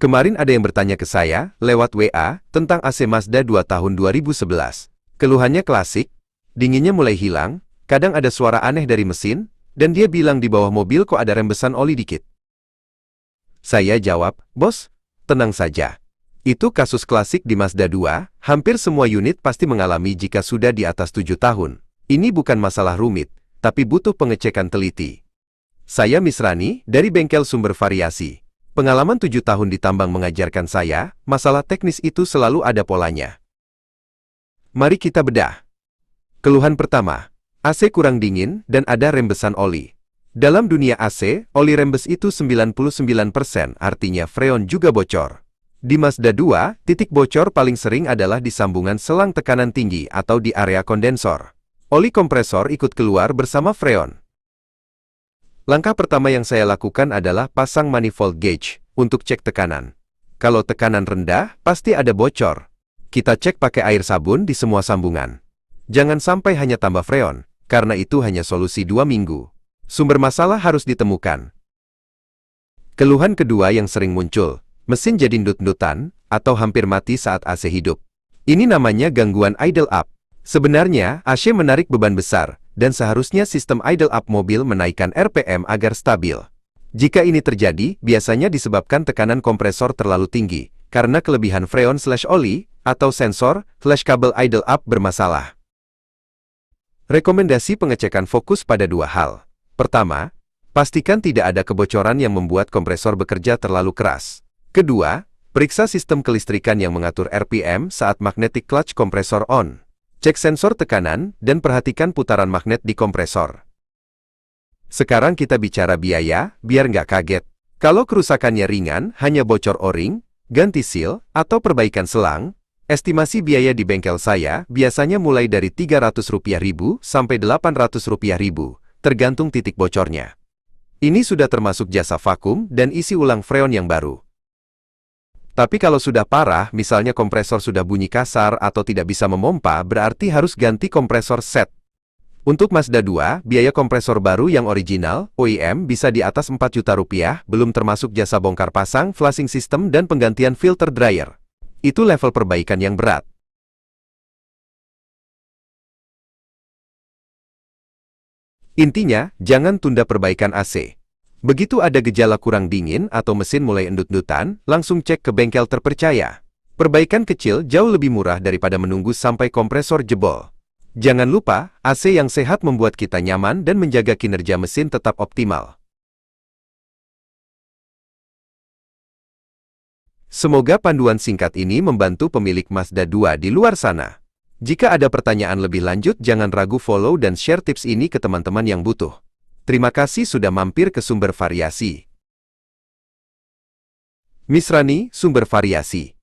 Kemarin ada yang bertanya ke saya, lewat WA, tentang AC Mazda 2 tahun 2011. Keluhannya klasik, dinginnya mulai hilang, kadang ada suara aneh dari mesin, dan dia bilang di bawah mobil kok ada rembesan oli dikit. Saya jawab, bos, tenang saja. Itu kasus klasik di Mazda 2, hampir semua unit pasti mengalami jika sudah di atas 7 tahun. Ini bukan masalah rumit, tapi butuh pengecekan teliti. Saya Misrani, dari bengkel Sumber Variasi. Pengalaman 7 tahun di tambang mengajarkan saya, masalah teknis itu selalu ada polanya. Mari kita bedah. Keluhan pertama, AC kurang dingin dan ada rembesan oli. Dalam dunia AC, oli rembes itu 99%, artinya freon juga bocor. Di Mazda 2, titik bocor paling sering adalah di sambungan selang tekanan tinggi atau di area kondensor. Oli kompresor ikut keluar bersama freon. Langkah pertama yang saya lakukan adalah pasang manifold gauge untuk cek tekanan. Kalau tekanan rendah, pasti ada bocor. Kita cek pakai air sabun di semua sambungan. Jangan sampai hanya tambah freon, karena itu hanya solusi 2 minggu. Sumber masalah harus ditemukan. Keluhan kedua yang sering muncul, mesin jadi ndut-ndutan atau hampir mati saat AC hidup. Ini namanya gangguan idle up. Sebenarnya, AC menarik beban besar, dan seharusnya sistem idle up mobil menaikkan RPM agar stabil. Jika ini terjadi, biasanya disebabkan tekanan kompresor terlalu tinggi, karena kelebihan freon/oli, atau sensor/kabel idle up bermasalah. Rekomendasi pengecekan fokus pada 2 hal. Pertama, pastikan tidak ada kebocoran yang membuat kompresor bekerja terlalu keras. Kedua, periksa sistem kelistrikan yang mengatur RPM saat magnetic clutch kompresor on. Cek sensor tekanan, dan perhatikan putaran magnet di kompresor. Sekarang kita bicara biaya, biar nggak kaget. Kalau kerusakannya ringan, hanya bocor o-ring, ganti seal, atau perbaikan selang, estimasi biaya di bengkel saya biasanya mulai dari Rp300.000 sampai Rp800.000, tergantung titik bocornya. Ini sudah termasuk jasa vakum dan isi ulang freon yang baru. Tapi kalau sudah parah, misalnya kompresor sudah bunyi kasar atau tidak bisa memompa, berarti harus ganti kompresor set. Untuk Mazda 2, biaya kompresor baru yang original, OEM, bisa di atas Rp4 juta, belum termasuk jasa bongkar pasang, flushing system, dan penggantian filter dryer. Itu level perbaikan yang berat. Intinya, jangan tunda perbaikan AC. Begitu ada gejala kurang dingin atau mesin mulai endut-endutan, langsung cek ke bengkel terpercaya. Perbaikan kecil jauh lebih murah daripada menunggu sampai kompresor jebol. Jangan lupa, AC yang sehat membuat kita nyaman dan menjaga kinerja mesin tetap optimal. Semoga panduan singkat ini membantu pemilik Mazda 2 di luar sana. Jika ada pertanyaan lebih lanjut, jangan ragu follow dan share tips ini ke teman-teman yang butuh. Terima kasih sudah mampir ke Sumber Variasi. Misrani, Sumber Variasi.